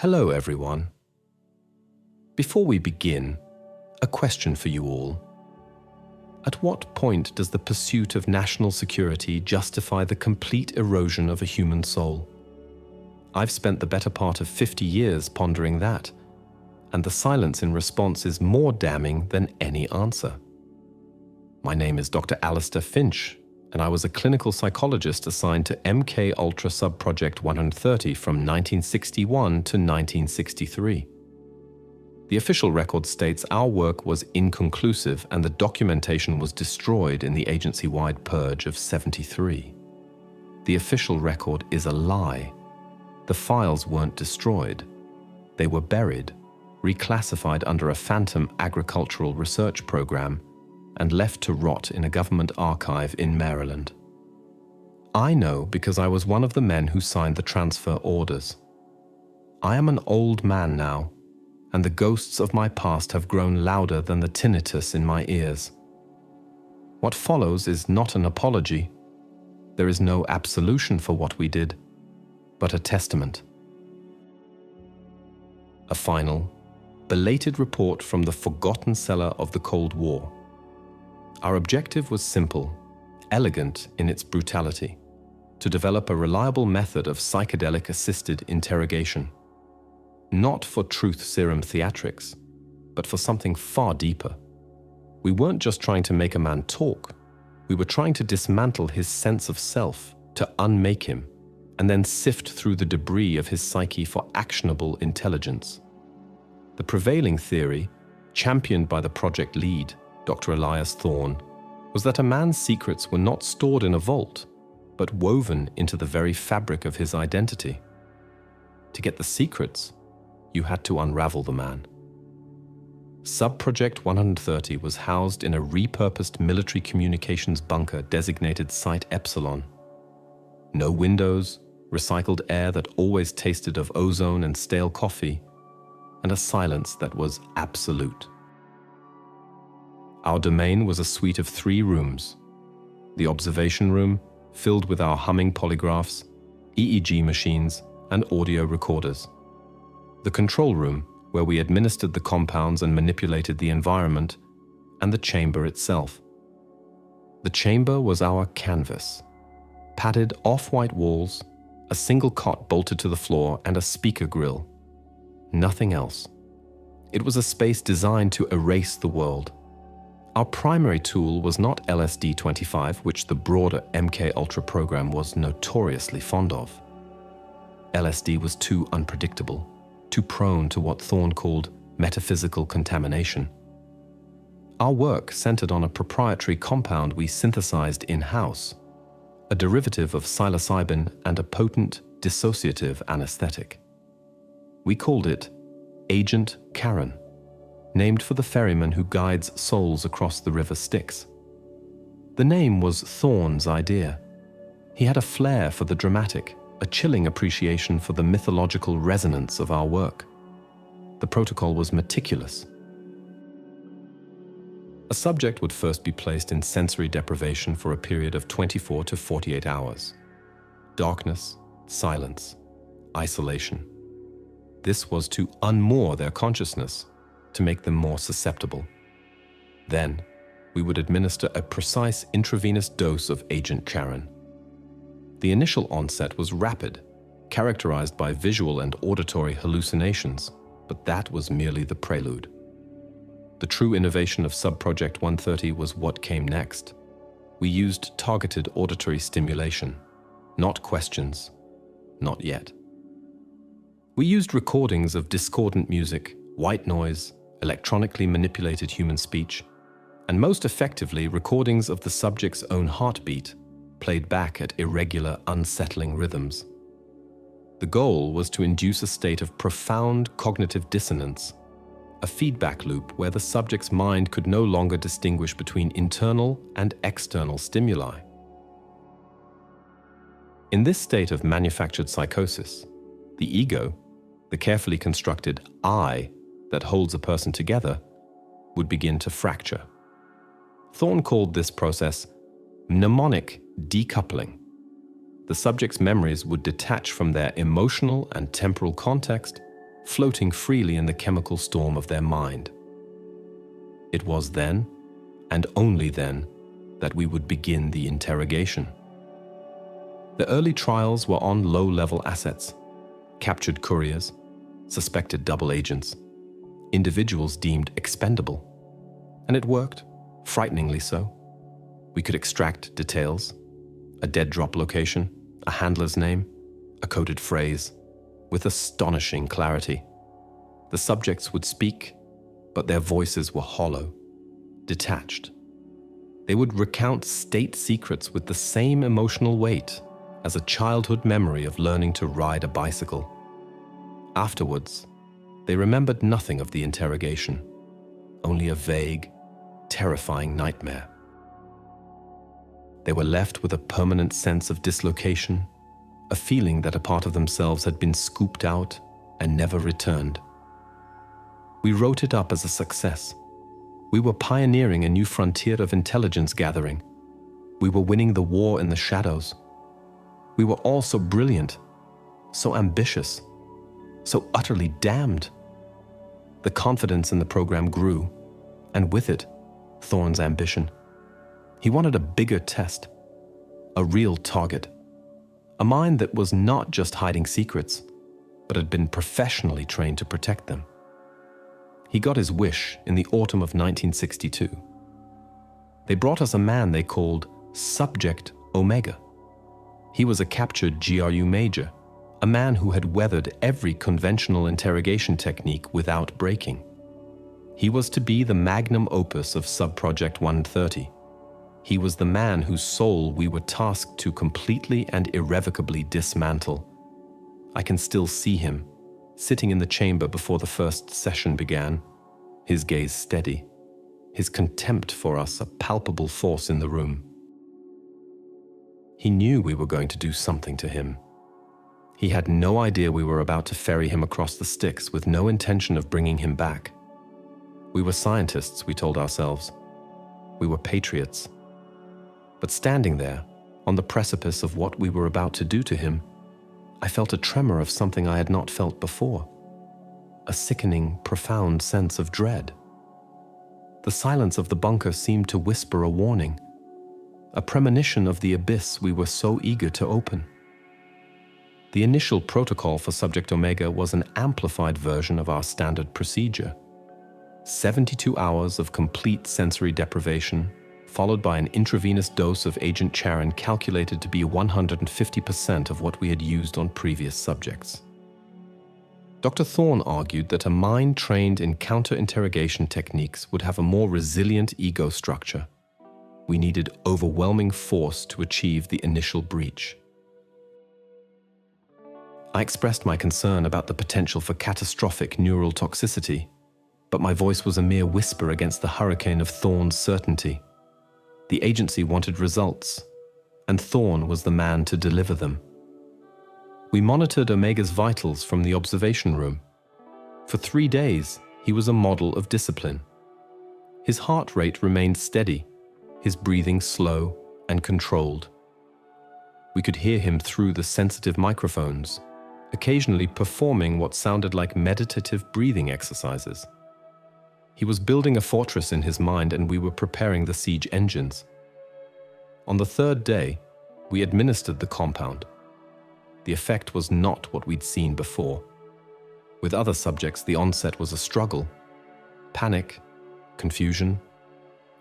Hello, everyone. Before we begin, a question for you all. At what point does the pursuit of national security justify the complete erosion of a human soul? I've spent the better part of 50 years pondering that, and the silence in response is more damning than any answer. My name is Dr. Alistair Finch, and I was a clinical psychologist assigned to MK-Ultra Subproject 130 from 1961 to 1963. The official record states our work was inconclusive and the documentation was destroyed in the agency-wide purge of 73. The official record is a lie. The files weren't destroyed. They were buried, reclassified under a phantom agricultural research program, and left to rot in a government archive in Maryland. I know because I was one of the men who signed the transfer orders. I am an old man now, and the ghosts of my past have grown louder than the tinnitus in my ears. What follows is not an apology. There is no absolution for what we did, but a testament. A final, belated report from the forgotten cellar of the Cold War. Our objective was simple, elegant in its brutality, to develop a reliable method of psychedelic-assisted interrogation. Not for truth serum theatrics, but for something far deeper. We weren't just trying to make a man talk, we were trying to dismantle his sense of self, to unmake him, and then sift through the debris of his psyche for actionable intelligence. The prevailing theory, championed by the project lead, Dr. Elias Thorne, was that a man's secrets were not stored in a vault, but woven into the very fabric of his identity. To get the secrets, you had to unravel the man. Subproject 130 was housed in a repurposed military communications bunker designated Site Epsilon. No windows, recycled air that always tasted of ozone and stale coffee, and a silence that was absolute. Our domain was a suite of 3 rooms. The observation room, filled with our humming polygraphs, EEG machines, and audio recorders. The control room, where we administered the compounds and manipulated the environment, and the chamber itself. The chamber was our canvas. Padded off-white walls, a single cot bolted to the floor, and a speaker grill. Nothing else. It was a space designed to erase the world. Our primary tool was not LSD-25, which the broader MK-Ultra program was notoriously fond of. LSD was too unpredictable, too prone to what Thorne called metaphysical contamination. Our work centered on a proprietary compound we synthesized in-house, a derivative of psilocybin and a potent dissociative anesthetic. We called it Agent Karen, named for the ferryman who guides souls across the river Styx. The name was Thorne's idea. He had a flair for the dramatic, a chilling appreciation for the mythological resonance of our work. The protocol was meticulous. A subject would first be placed in sensory deprivation for a period of 24 to 48 hours. Darkness, silence, isolation. This was to unmoor their consciousness, to make them more susceptible. Then, we would administer a precise intravenous dose of Agent Karen. The initial onset was rapid, characterized by visual and auditory hallucinations, but that was merely the prelude. The true innovation of Subproject 130 was what came next. We used targeted auditory stimulation, not questions, not yet. We used recordings of discordant music, white noise, electronically manipulated human speech, and most effectively recordings of the subject's own heartbeat, played back at irregular, unsettling rhythms. The goal was to induce a state of profound cognitive dissonance, a feedback loop where the subject's mind could no longer distinguish between internal and external stimuli. In this state of manufactured psychosis, the ego, the carefully constructed I that holds a person together, would begin to fracture. Thorne called this process mnemonic decoupling. The subject's memories would detach from their emotional and temporal context floating freely in the chemical storm of their mind. It was then, and only then, that we would begin the interrogation. The early trials were on low-level assets, captured couriers, suspected double agents, individuals deemed expendable. And it worked, frighteningly so. We could extract details, a dead drop location, a handler's name, a coded phrase, with astonishing clarity. The subjects would speak, but their voices were hollow, detached. They would recount state secrets with the same emotional weight as a childhood memory of learning to ride a bicycle. Afterwards, they remembered nothing of the interrogation, only a vague, terrifying nightmare. They were left with a permanent sense of dislocation, a feeling that a part of themselves had been scooped out and never returned. We wrote it up as a success. We were pioneering a new frontier of intelligence gathering. We were winning the war in the shadows. We were all so brilliant, so ambitious, so utterly damned. The confidence in the program grew, and with it, Thorne's ambition. He wanted a bigger test, a real target, a mind that was not just hiding secrets, but had been professionally trained to protect them. He got his wish in the autumn of 1962. They brought us a man they called Subject Omega. He was a captured GRU major, a man who had weathered every conventional interrogation technique without breaking. He was to be the magnum opus of Subproject 130. He was the man whose soul we were tasked to completely and irrevocably dismantle. I can still see him, sitting in the chamber before the first session began, his gaze steady, his contempt for us a palpable force in the room. He knew we were going to do something to him. He had no idea we were about to ferry him across the Styx with no intention of bringing him back. We were scientists, we told ourselves. We were patriots. But standing there, on the precipice of what we were about to do to him, I felt a tremor of something I had not felt before. A sickening, profound sense of dread. The silence of the bunker seemed to whisper a warning, a premonition of the abyss we were so eager to open. The initial protocol for Subject Omega was an amplified version of our standard procedure. 72 hours of complete sensory deprivation, followed by an intravenous dose of Agent Charon calculated to be 150% of what we had used on previous subjects. Dr. Thorne argued that a mind trained in counter-interrogation techniques would have a more resilient ego structure. We needed overwhelming force to achieve the initial breach. I expressed my concern about the potential for catastrophic neural toxicity, but my voice was a mere whisper against the hurricane of Thorne's certainty. The agency wanted results, and Thorne was the man to deliver them. We monitored Omega's vitals from the observation room. For 3 days, he was a model of discipline. His heart rate remained steady, his breathing slow and controlled. We could hear him through the sensitive microphones, occasionally performing what sounded like meditative breathing exercises. He was building a fortress in his mind, and we were preparing the siege engines. On the 3rd day, we administered the compound. The effect was not what we'd seen before. With other subjects, the onset was a struggle, panic, confusion,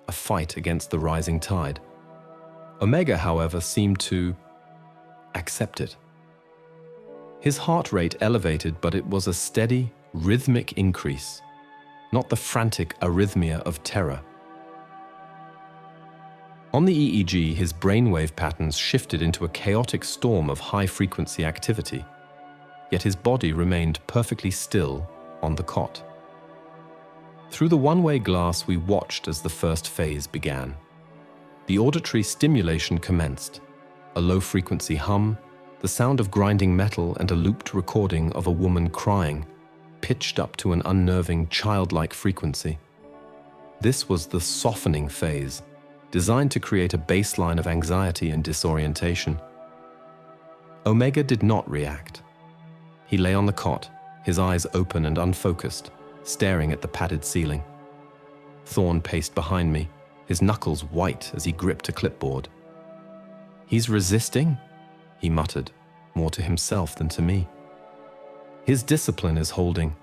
a fight against the rising tide. Omega, however, seemed to accept it. His heart rate elevated, but it was a steady, rhythmic increase, not the frantic arrhythmia of terror. On the EEG, his brainwave patterns shifted into a chaotic storm of high-frequency activity, yet his body remained perfectly still on the cot. Through the one-way glass, we watched as the first phase began. The auditory stimulation commenced, a low-frequency hum, the sound of grinding metal, and a looped recording of a woman crying, pitched up to an unnerving, childlike frequency. This was the softening phase, designed to create a baseline of anxiety and disorientation. Omega did not react. He lay on the cot, his eyes open and unfocused, staring at the padded ceiling. Thorn paced behind me, his knuckles white as he gripped a clipboard. "He's resisting?" he muttered, more to himself than to me. "His discipline is holding.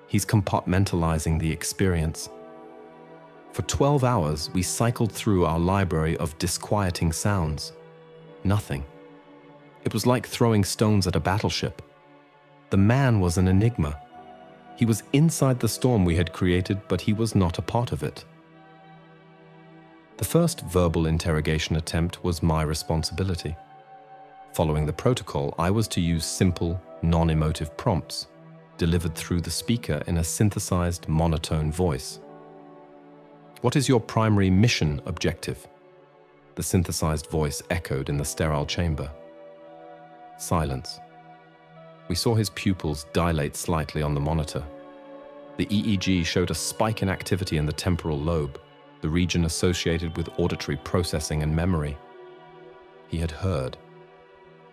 He's compartmentalizing the experience." For 12 hours, we cycled through our library of disquieting sounds. Nothing. It was like throwing stones at a battleship. The man was an enigma. He was inside the storm we had created, but he was not a part of it. The first verbal interrogation attempt was my responsibility. Following the protocol, I was to use simple, non-emotive prompts, delivered through the speaker in a synthesized, monotone voice. "What is your primary mission objective?" The synthesized voice echoed in the sterile chamber. Silence. We saw his pupils dilate slightly on the monitor. The EEG showed a spike in activity in the temporal lobe, the region associated with auditory processing and memory. He had heard.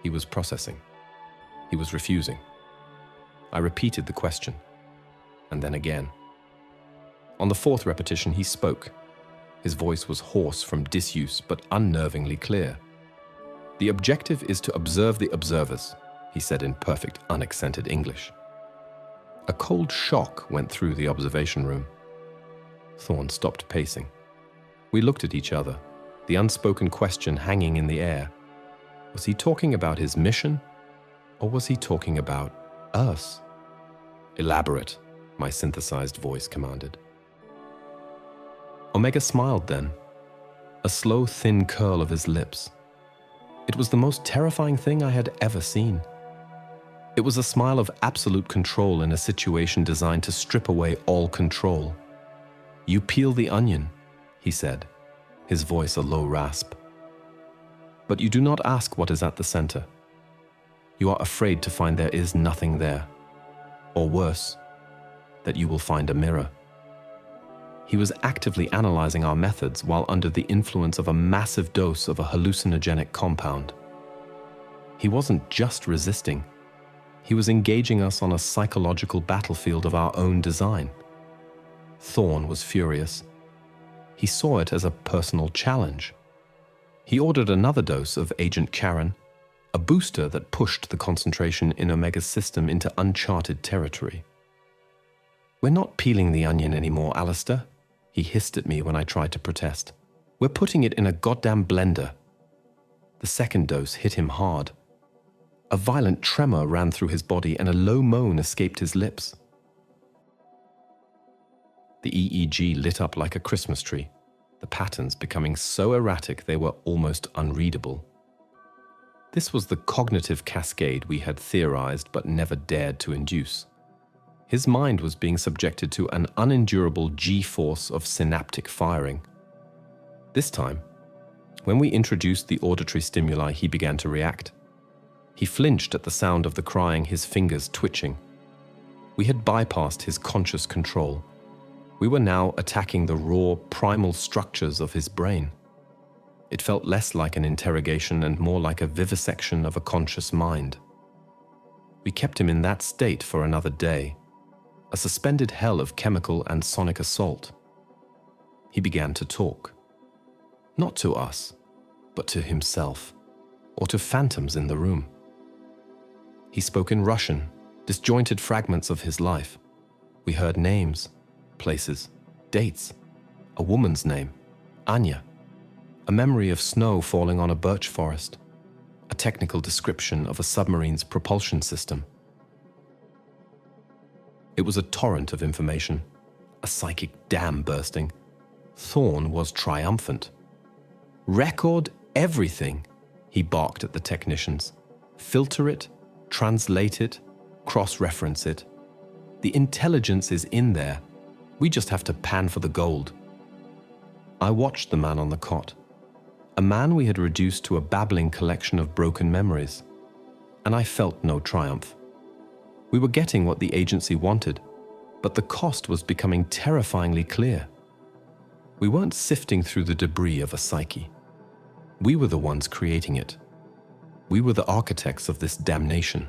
He was processing. He was refusing. I repeated the question, and then again. On the fourth repetition, he spoke. His voice was hoarse from disuse, but unnervingly clear. "The objective is to observe the observers," he said in perfect, unaccented English. A cold shock went through the observation room. Thorn stopped pacing. We looked at each other, the unspoken question hanging in the air. Was he talking about his mission, or was he talking about us? "Elaborate," my synthesized voice commanded. Omega smiled then, a slow, thin curl of his lips. It was the most terrifying thing I had ever seen. It was a smile of absolute control in a situation designed to strip away all control. "You peel the onion," he said, his voice a low rasp. "But you do not ask what is at the center. You are afraid to find there is nothing there. Or worse, that you will find a mirror." He was actively analyzing our methods while under the influence of a massive dose of a hallucinogenic compound. He wasn't just resisting. He was engaging us on a psychological battlefield of our own design. Thorn was furious. He saw it as a personal challenge. He ordered another dose of Agent Karen, a booster that pushed the concentration in Omega's system into uncharted territory. "We're not peeling the onion anymore, Alistair," he hissed at me when I tried to protest. "We're putting it in a goddamn blender." The second dose hit him hard. A violent tremor ran through his body and a low moan escaped his lips. The EEG lit up like a Christmas tree, the patterns becoming so erratic they were almost unreadable. This was the cognitive cascade we had theorized but never dared to induce. His mind was being subjected to an unendurable G-force of synaptic firing. This time, when we introduced the auditory stimuli, he began to react. He flinched at the sound of the crying, his fingers twitching. We had bypassed his conscious control. We were now attacking the raw, primal structures of his brain. It felt less like an interrogation and more like a vivisection of a conscious mind. We kept him in that state for another day, a suspended hell of chemical and sonic assault. He began to talk. Not to us, but to himself, or to phantoms in the room. He spoke in Russian, disjointed fragments of his life. We heard names, places, dates, a woman's name, Anya, a memory of snow falling on a birch forest, a technical description of a submarine's propulsion system. It was a torrent of information, a psychic dam bursting. Thorn was triumphant. "Record everything," he barked at the technicians. "Filter it, translate it, cross-reference it. The intelligence is in there. We just have to pan for the gold." I watched the man on the cot, a man we had reduced to a babbling collection of broken memories, and I felt no triumph. We were getting what the agency wanted, but the cost was becoming terrifyingly clear. We weren't sifting through the debris of a psyche. We were the ones creating it. We were the architects of this damnation.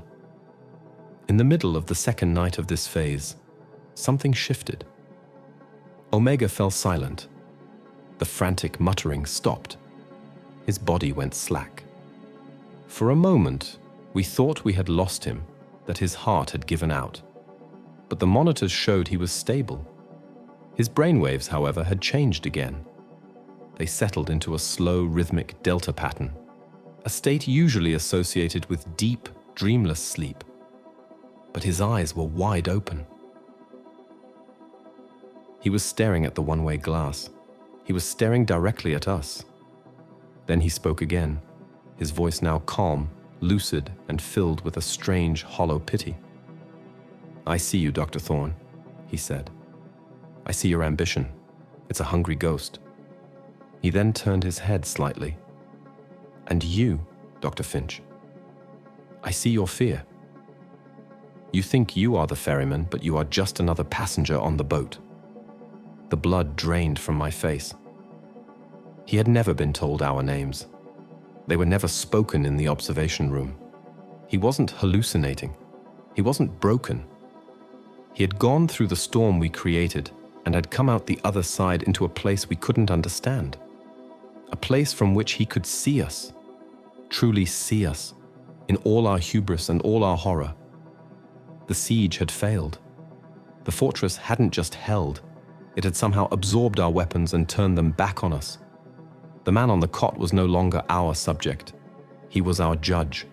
In the middle of the second night of this phase, something shifted. Omega fell silent. The frantic muttering stopped. His body went slack. For a moment, we thought we had lost him, that his heart had given out. But the monitors showed he was stable. His brainwaves, however, had changed again. They settled into a slow, rhythmic delta pattern, a state usually associated with deep, dreamless sleep. But his eyes were wide open. He was staring at the one-way glass. He was staring directly at us. Then he spoke again, his voice now calm, lucid, and filled with a strange, hollow pity. "I see you, Dr. Thorne," he said. "I see your ambition. It's a hungry ghost." He then turned his head slightly. "And you, Dr. Finch. I see your fear. You think you are the ferryman, but you are just another passenger on the boat." The blood drained from my face. He had never been told our names. They were never spoken in the observation room. He wasn't hallucinating. He wasn't broken. He had gone through the storm we created and had come out the other side into a place we couldn't understand. A place from which he could see us, truly see us, in all our hubris and all our horror. The siege had failed. The fortress hadn't just held, it had somehow absorbed our weapons and turned them back on us. The man on the cot was no longer our subject. He was our judge.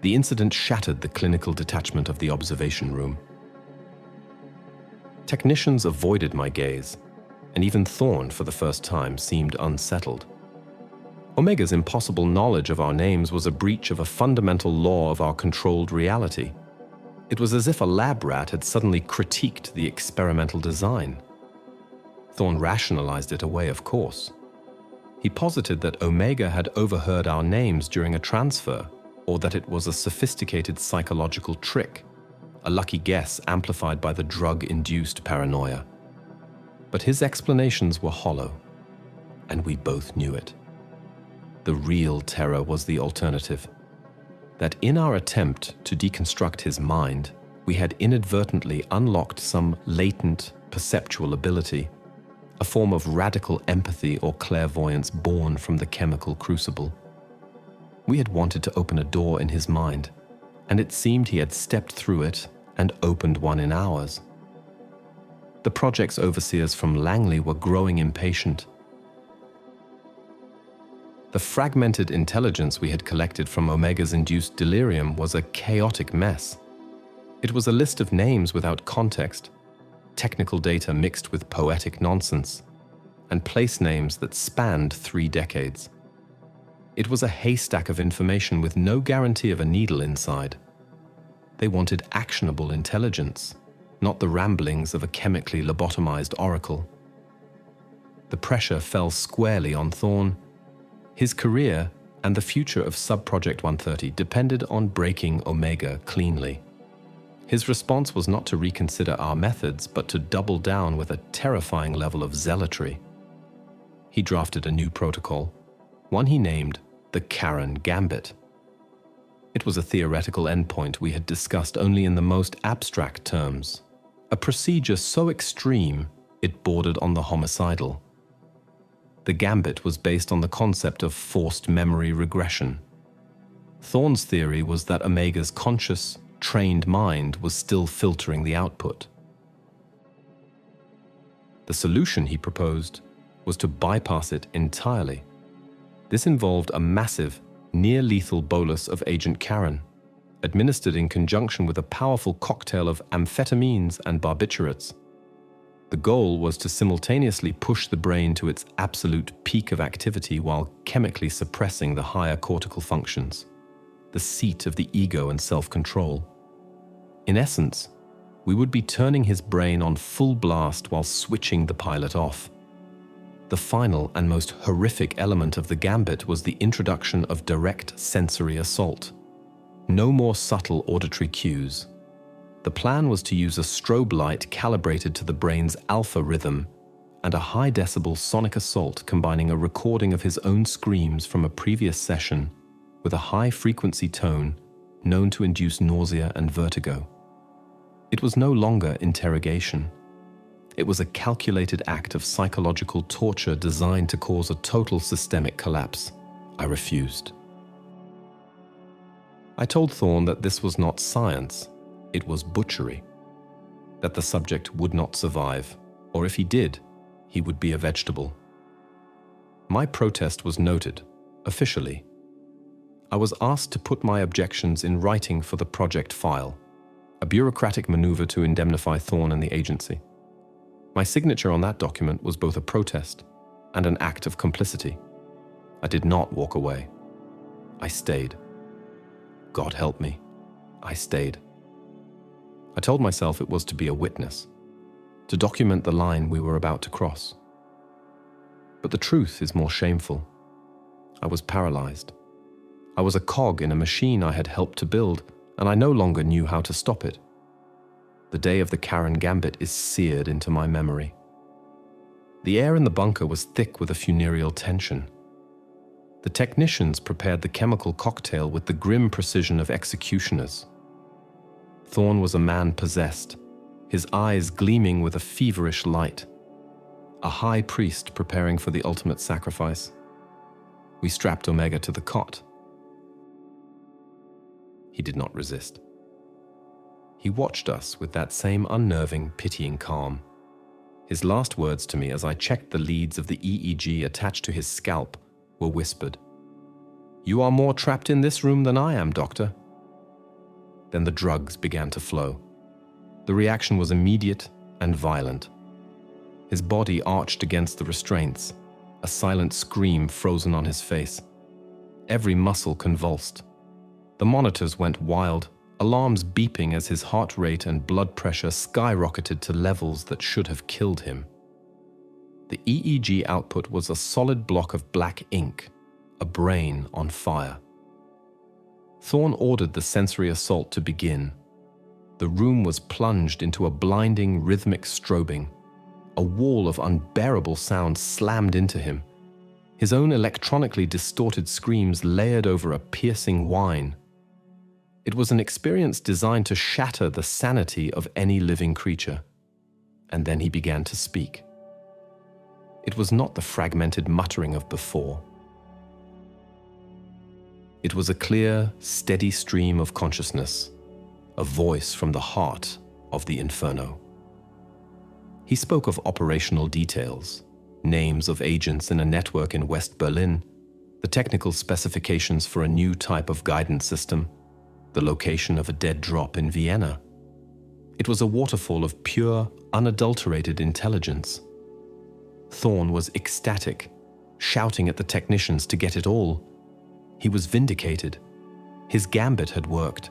The incident shattered the clinical detachment of the observation room. Technicians avoided my gaze, and even Thorne, for the first time, seemed unsettled. Omega's impossible knowledge of our names was a breach of a fundamental law of our controlled reality. It was as if a lab rat had suddenly critiqued the experimental design. Thorne rationalized it away, of course. He posited that Omega had overheard our names during a transfer, or that it was a sophisticated psychological trick, a lucky guess amplified by the drug-induced paranoia. But his explanations were hollow, and we both knew it. The real terror was the alternative. That in our attempt to deconstruct his mind, we had inadvertently unlocked some latent perceptual ability, a form of radical empathy or clairvoyance born from the chemical crucible. We had wanted to open a door in his mind, and it seemed he had stepped through it and opened one in ours. The project's overseers from Langley were growing impatient. The fragmented intelligence we had collected from Omega's induced delirium was a chaotic mess. It was a list of names without context, technical data mixed with poetic nonsense, and place names that spanned 3 decades. It was a haystack of information with no guarantee of a needle inside. They wanted actionable intelligence, not the ramblings of a chemically lobotomized oracle. The pressure fell squarely on Thorne. His career and the future of Subproject 130 depended on breaking Omega cleanly. His response was not to reconsider our methods, but to double down with a terrifying level of zealotry. He drafted a new protocol, one he named the Karen Gambit. It was a theoretical endpoint we had discussed only in the most abstract terms, a procedure so extreme it bordered on the homicidal. The Gambit was based on the concept of forced memory regression. Thorne's theory was that Omega's conscious, trained mind was still filtering the output. The solution he proposed was to bypass it entirely. This involved a massive, near-lethal bolus of Agent Karen, administered in conjunction with a powerful cocktail of amphetamines and barbiturates. The goal was to simultaneously push the brain to its absolute peak of activity while chemically suppressing the higher cortical functions, the seat of the ego and self-control. In essence, we would be turning his brain on full blast while switching the pilot off. The final and most horrific element of the gambit was the introduction of direct sensory assault. No more subtle auditory cues. The plan was to use a strobe light calibrated to the brain's alpha rhythm and a high-decibel sonic assault combining a recording of his own screams from a previous session with a high-frequency tone known to induce nausea and vertigo. It was no longer interrogation. It was a calculated act of psychological torture designed to cause a total systemic collapse. I refused. I told Thorne that this was not science, it was butchery. That the subject would not survive, or if he did, he would be a vegetable. My protest was noted, officially. I was asked to put my objections in writing for the project file, a bureaucratic maneuver to indemnify Thorne and the agency. My signature on that document was both a protest and an act of complicity. I did not walk away. I stayed. God help me, I stayed. I told myself it was to be a witness, to document the line we were about to cross. But the truth is more shameful. I was paralyzed. I was a cog in a machine I had helped to build, and I no longer knew how to stop it. The day of the Karen Gambit is seared into my memory. The air in the bunker was thick with a funereal tension. The technicians prepared the chemical cocktail with the grim precision of executioners. Thorne was a man possessed, his eyes gleaming with a feverish light. A high priest preparing for the ultimate sacrifice. We strapped Omega to the cot. He did not resist. He watched us with that same unnerving, pitying calm. His last words to me as I checked the leads of the EEG attached to his scalp were whispered. "You are more trapped in this room than I am, Doctor." Then the drugs began to flow. The reaction was immediate and violent. His body arched against the restraints, a silent scream frozen on his face. Every muscle convulsed. The monitors went wild, alarms beeping as his heart rate and blood pressure skyrocketed to levels that should have killed him. The EEG output was a solid block of black ink, a brain on fire. Thorne ordered the sensory assault to begin. The room was plunged into a blinding rhythmic strobing. A wall of unbearable sound slammed into him. His own electronically distorted screams layered over a piercing whine. It was an experience designed to shatter the sanity of any living creature. And then he began to speak. It was not the fragmented muttering of before. It was a clear, steady stream of consciousness, a voice from the heart of the inferno. He spoke of operational details, names of agents in a network in West Berlin, the technical specifications for a new type of guidance system, the location of a dead drop in Vienna. It was a waterfall of pure, unadulterated intelligence. Thorne was ecstatic, shouting at the technicians to get it all. He was vindicated. His gambit had worked.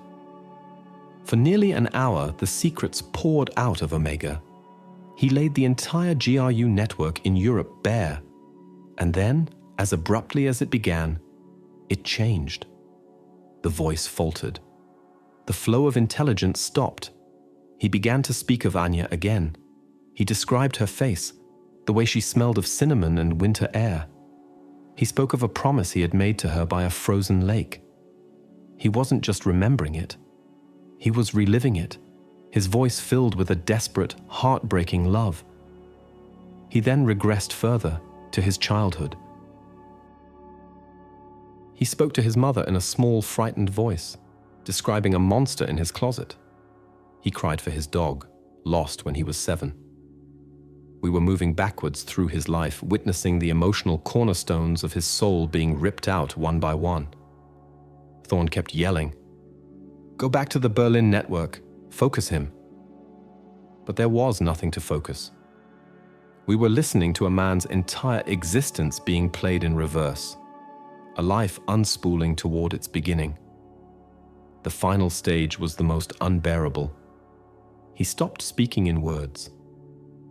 For nearly an hour, the secrets poured out of Omega. He laid the entire GRU network in Europe bare. And then, as abruptly as it began, it changed. The voice faltered. The flow of intelligence stopped. He began to speak of Anya again. He described her face, the way she smelled of cinnamon and winter air. He spoke of a promise he had made to her by a frozen lake. He wasn't just remembering it. He was reliving it, his voice filled with a desperate, heartbreaking love. He then regressed further to his childhood. He spoke to his mother in a small, frightened voice, describing a monster in his closet. He cried for his dog, lost when he was 7. We were moving backwards through his life, witnessing the emotional cornerstones of his soul being ripped out one by one. Thorne kept yelling, "Go back to the Berlin network. Focus him." But there was nothing to focus. We were listening to a man's entire existence being played in reverse, a life unspooling toward its beginning. The final stage was the most unbearable. He stopped speaking in words.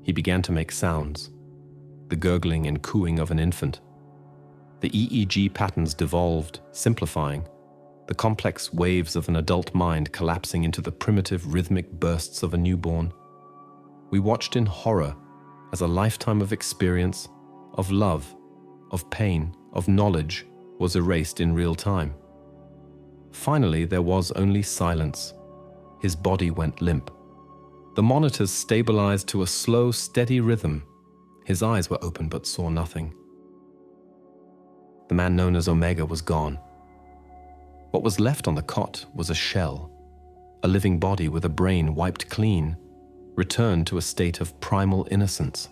He began to make sounds, the gurgling and cooing of an infant. The EEG patterns devolved, simplifying, the complex waves of an adult mind collapsing into the primitive rhythmic bursts of a newborn. We watched in horror as a lifetime of experience, of love, of pain, of knowledge was erased in real time. Finally, there was only silence. His body went limp. The monitors stabilized to a slow, steady rhythm. His eyes were open but saw nothing. The man known as Omega was gone. What was left on the cot was a shell, a living body with a brain wiped clean, returned to a state of primal innocence.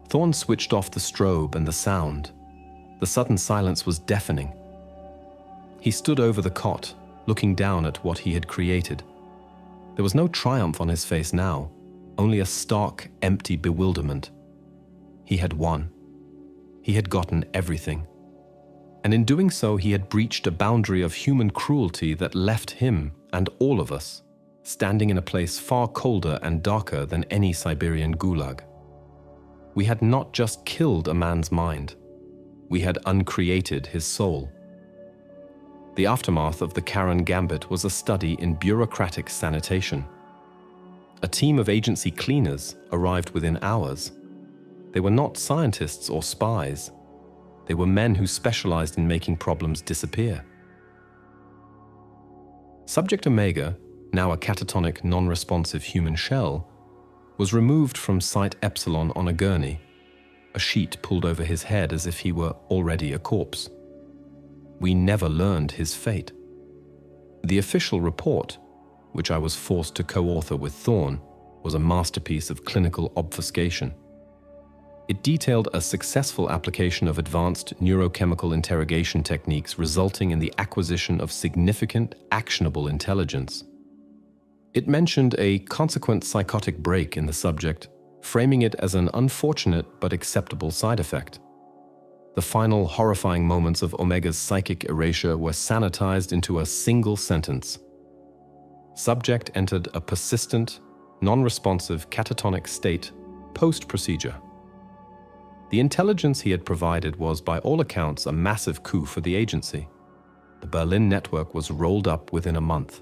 Thorne switched off the strobe and the sound. The sudden silence was deafening. He stood over the cot, looking down at what he had created. There was no triumph on his face now, only a stark, empty bewilderment. He had won. He had gotten everything. And in doing so, he had breached a boundary of human cruelty that left him and all of us standing in a place far colder and darker than any Siberian gulag. We had not just killed a man's mind. We had uncreated his soul. The aftermath of the Karen Gambit was a study in bureaucratic sanitation. A team of agency cleaners arrived within hours. They were not scientists or spies. They were men who specialized in making problems disappear. Subject Omega, now a catatonic, non-responsive human shell, was removed from Site Epsilon on a gurney, a sheet pulled over his head as if he were already a corpse. We never learned his fate. The official report, which I was forced to co-author with Thorne, was a masterpiece of clinical obfuscation. It detailed a successful application of advanced neurochemical interrogation techniques resulting in the acquisition of significant, actionable intelligence. It mentioned a consequent psychotic break in the subject, framing it as an unfortunate but acceptable side effect. The final horrifying moments of Omega's psychic erasure were sanitized into a single sentence. Subject entered a persistent, non-responsive catatonic state post-procedure. The intelligence he had provided was, by all accounts, a massive coup for the agency. The Berlin network was rolled up within a month.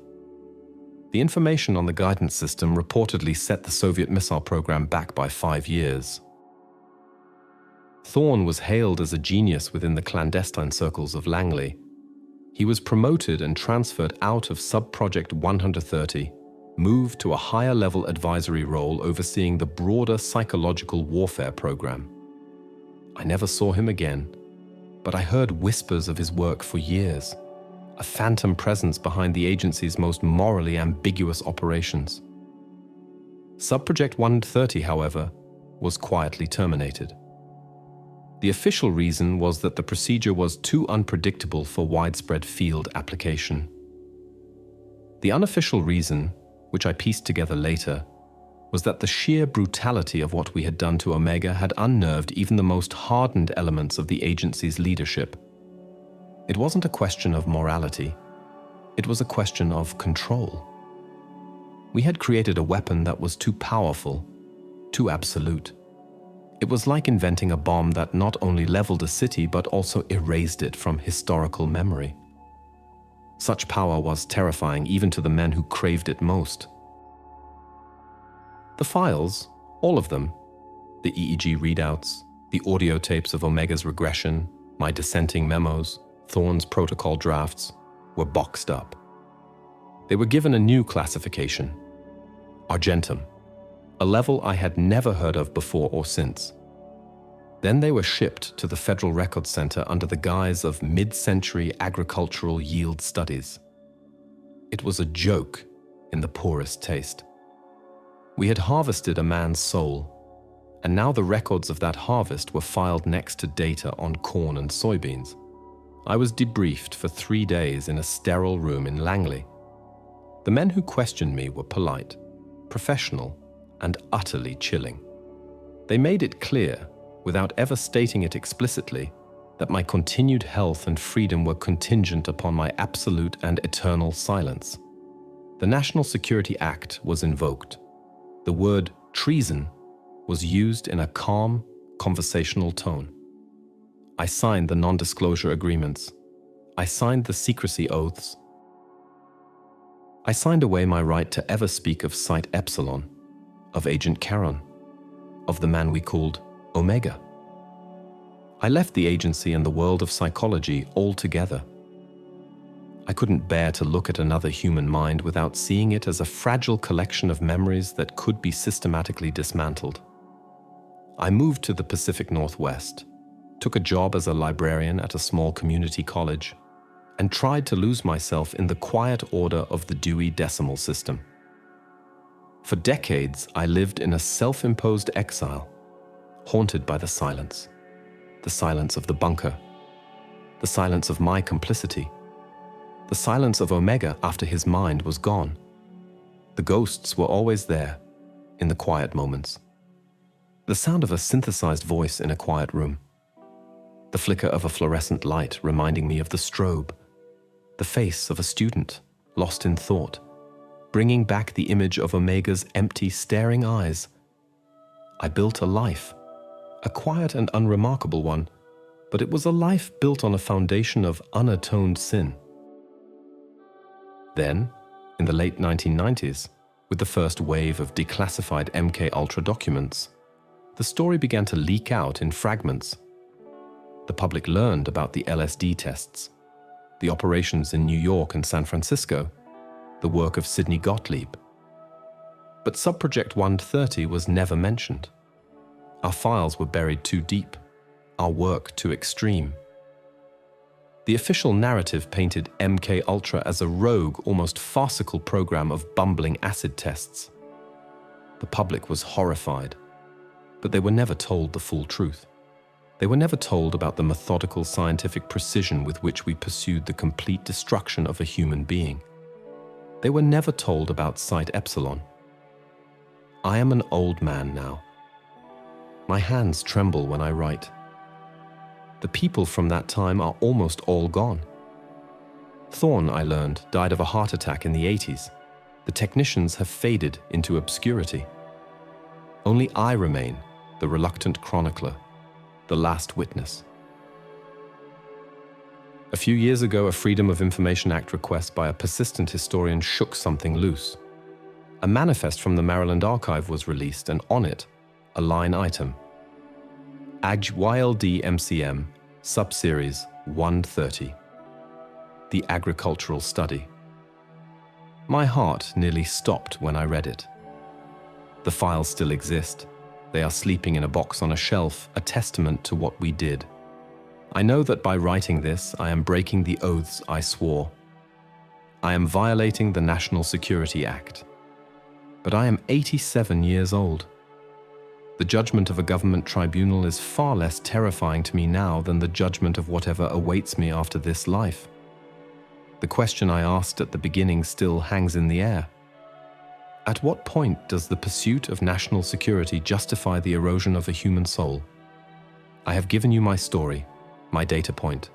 The information on the guidance system reportedly set the Soviet missile program back by 5 years. Thorne was hailed as a genius within the clandestine circles of Langley. He was promoted and transferred out of Subproject 130, moved to a higher-level advisory role overseeing the broader psychological warfare program. I never saw him again, but I heard whispers of his work for years, a phantom presence behind the agency's most morally ambiguous operations. Subproject 130, however, was quietly terminated. The official reason was that the procedure was too unpredictable for widespread field application. The unofficial reason, which I pieced together later, was that the sheer brutality of what we had done to Omega had unnerved even the most hardened elements of the agency's leadership. It wasn't a question of morality. It was a question of control. We had created a weapon that was too powerful, too absolute. It was like inventing a bomb that not only leveled a city but also erased it from historical memory. Such power was terrifying even to the men who craved it most. The files, all of them, the EEG readouts, the audio tapes of Omega's regression, my dissenting memos, Thorne's protocol drafts, were boxed up. They were given a new classification, Argentum, a level I had never heard of before or since. Then they were shipped to the Federal Records Center under the guise of mid-century agricultural yield studies. It was a joke in the poorest taste. We had harvested a man's soul, and now the records of that harvest were filed next to data on corn and soybeans. I was debriefed for 3 days in a sterile room in Langley. The men who questioned me were polite, professional, and utterly chilling. They made it clear, without ever stating it explicitly, that my continued health and freedom were contingent upon my absolute and eternal silence. The National Security Act was invoked. The word treason was used in a calm, conversational tone. I signed the non-disclosure agreements. I signed the secrecy oaths. I signed away my right to ever speak of Site Epsilon, of Agent Charon, of the man we called Omega. I left the agency and the world of psychology altogether. I couldn't bear to look at another human mind without seeing it as a fragile collection of memories that could be systematically dismantled. I moved to the Pacific Northwest, took a job as a librarian at a small community college, and tried to lose myself in the quiet order of the Dewey Decimal System. For decades, I lived in a self-imposed exile, haunted by the silence of the bunker, the silence of my complicity, the silence of Omega after his mind was gone. The ghosts were always there, in the quiet moments. The sound of a synthesized voice in a quiet room, the flicker of a fluorescent light reminding me of the strobe, the face of a student lost in thought, bringing back the image of Omega's empty, staring eyes. I built a life, a quiet and unremarkable one, but it was a life built on a foundation of unatoned sin. Then, in the late 1990s, with the first wave of declassified MK-Ultra documents, the story began to leak out in fragments. The public learned about the LSD tests, the operations in New York and San Francisco, the work of Sidney Gottlieb. But Subproject 130 was never mentioned. Our files were buried too deep, our work too extreme. The official narrative painted MK-Ultra as a rogue, almost farcical program of bumbling acid tests. The public was horrified, but they were never told the full truth. They were never told about the methodical scientific precision with which we pursued the complete destruction of a human being. They were never told about Site Epsilon. I am an old man now. My hands tremble when I write. The people from that time are almost all gone. Thorne, I learned, died of a heart attack in the 80s. The technicians have faded into obscurity. Only I remain, the reluctant chronicler, the last witness. A few years ago, a Freedom of Information Act request by a persistent historian shook something loose. A manifest from the Maryland archive was released, and on it, a line item. YLD MCM, Subseries 130. The Agricultural Study. My heart nearly stopped when I read it. The files still exist. They are sleeping in a box on a shelf, a testament to what we did. I know that by writing this, I am breaking the oaths I swore. I am violating the National Security Act. But I am 87 years old. The judgment of a government tribunal is far less terrifying to me now than the judgment of whatever awaits me after this life. The question I asked at the beginning still hangs in the air. At what point does the pursuit of national security justify the erosion of a human soul? I have given you my story, my data point.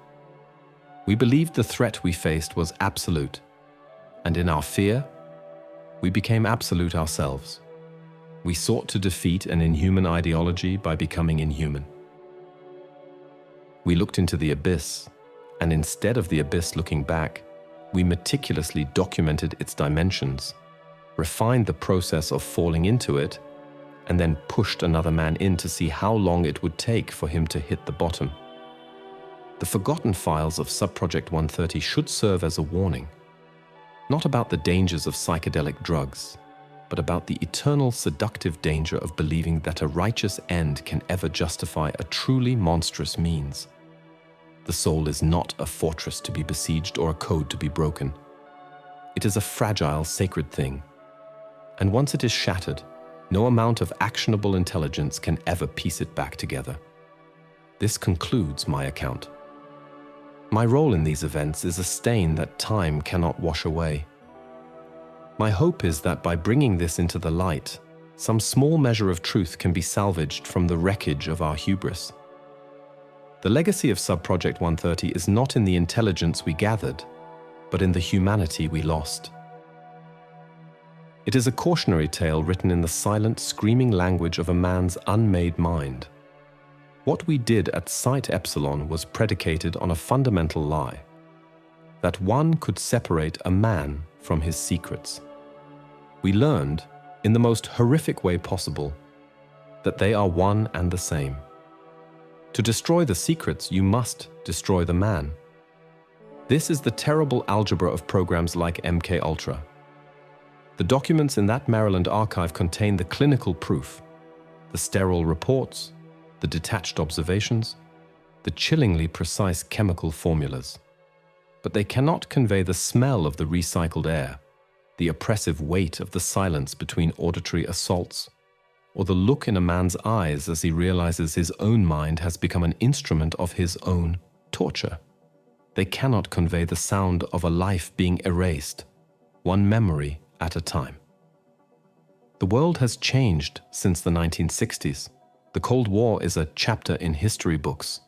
We believed the threat we faced was absolute, and in our fear, we became absolute ourselves. We sought to defeat an inhuman ideology by becoming inhuman. We looked into the abyss, and instead of the abyss looking back, we meticulously documented its dimensions, refined the process of falling into it, and then pushed another man in to see how long it would take for him to hit the bottom. The forgotten files of Subproject 130 should serve as a warning, not about the dangers of psychedelic drugs, but about the eternal seductive danger of believing that a righteous end can ever justify a truly monstrous means. The soul is not a fortress to be besieged or a code to be broken. It is a fragile, sacred thing, and once it is shattered, no amount of actionable intelligence can ever piece it back together. This concludes my account. My role in these events is a stain that time cannot wash away. My hope is that by bringing this into the light, some small measure of truth can be salvaged from the wreckage of our hubris. The legacy of Subproject 130 is not in the intelligence we gathered, but in the humanity we lost. It is a cautionary tale written in the silent, screaming language of a man's unmade mind. What we did at Site Epsilon was predicated on a fundamental lie, that one could separate a man from his secrets. We learned, in the most horrific way possible, that they are one and the same. To destroy the secrets, you must destroy the man. This is the terrible algebra of programs like MK-Ultra. The documents in that Maryland archive contain the clinical proof, the sterile reports, the detached observations, the chillingly precise chemical formulas. But they cannot convey the smell of the recycled air, the oppressive weight of the silence between auditory assaults, or the look in a man's eyes as he realizes his own mind has become an instrument of his own torture. They cannot convey the sound of a life being erased, one memory at a time. The world has changed since the 1960s. The Cold War is a chapter in history books,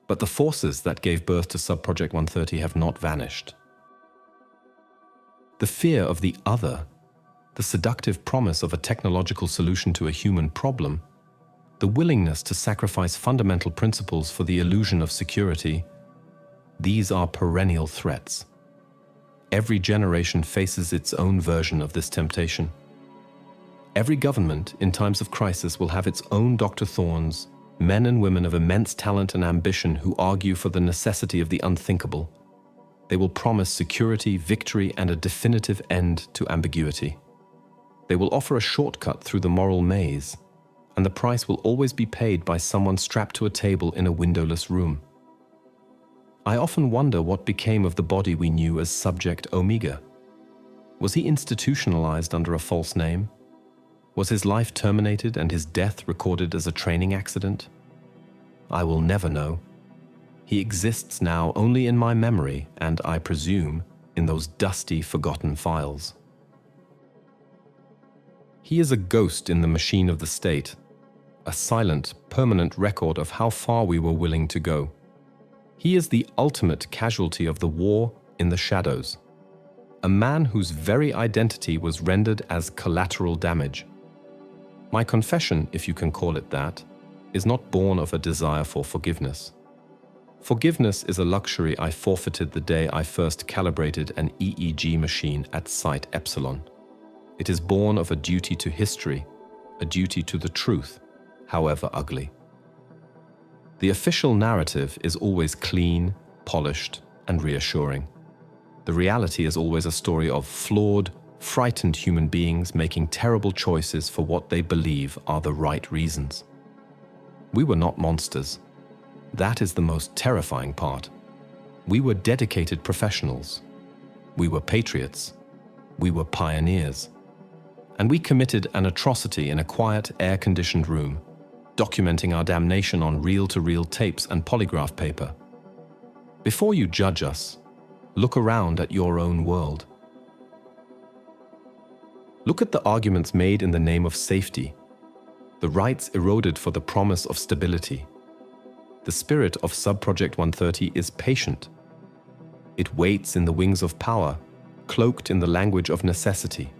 but the forces that gave birth to Subproject 130 have not vanished. The fear of the other, the seductive promise of a technological solution to a human problem, the willingness to sacrifice fundamental principles for the illusion of security, these are perennial threats. Every generation faces its own version of this temptation. Every government in times of crisis will have its own Dr. Thorns, men and women of immense talent and ambition who argue for the necessity of the unthinkable. They will promise security, victory, and a definitive end to ambiguity. They will offer a shortcut through the moral maze, and the price will always be paid by someone strapped to a table in a windowless room. I often wonder what became of the body we knew as Subject Omega. Was he institutionalized under a false name? Was his life terminated and his death recorded as a training accident? I will never know. He exists now only in my memory and, I presume, in those dusty, forgotten files. He is a ghost in the machine of the state, a silent, permanent record of how far we were willing to go. He is the ultimate casualty of the war in the shadows, a man whose very identity was rendered as collateral damage. My confession, if you can call it that, is not born of a desire for forgiveness. Forgiveness is a luxury I forfeited the day I first calibrated an EEG machine at Site Epsilon. It is born of a duty to history, a duty to the truth, however ugly. The official narrative is always clean, polished, and reassuring. The reality is always a story of flawed, frightened human beings making terrible choices for what they believe are the right reasons. We were not monsters. That is the most terrifying part. We were dedicated professionals. We were patriots. We were pioneers. And we committed an atrocity in a quiet, air-conditioned room, documenting our damnation on reel-to-reel tapes and polygraph paper. Before you judge us, look around at your own world. Look at the arguments made in the name of safety, the rights eroded for the promise of stability. The spirit of Subproject 130 is patient. It waits in the wings of power, cloaked in the language of necessity.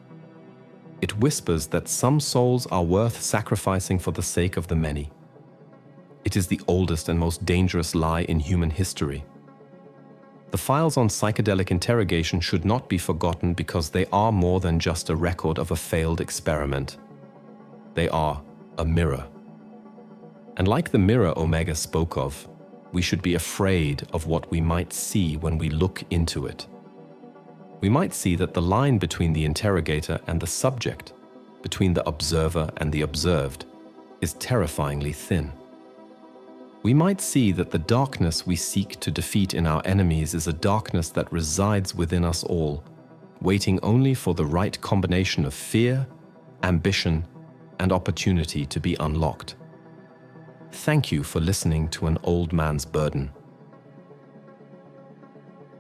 It whispers that some souls are worth sacrificing for the sake of the many. It is the oldest and most dangerous lie in human history. The files on psychedelic interrogation should not be forgotten because they are more than just a record of a failed experiment. They are a mirror. And like the mirror Omega spoke of, we should be afraid of what we might see when we look into it. We might see that the line between the interrogator and the subject, between the observer and the observed, is terrifyingly thin. We might see that the darkness we seek to defeat in our enemies is a darkness that resides within us all, waiting only for the right combination of fear, ambition, and opportunity to be unlocked. Thank you for listening to An Old Man's Burden.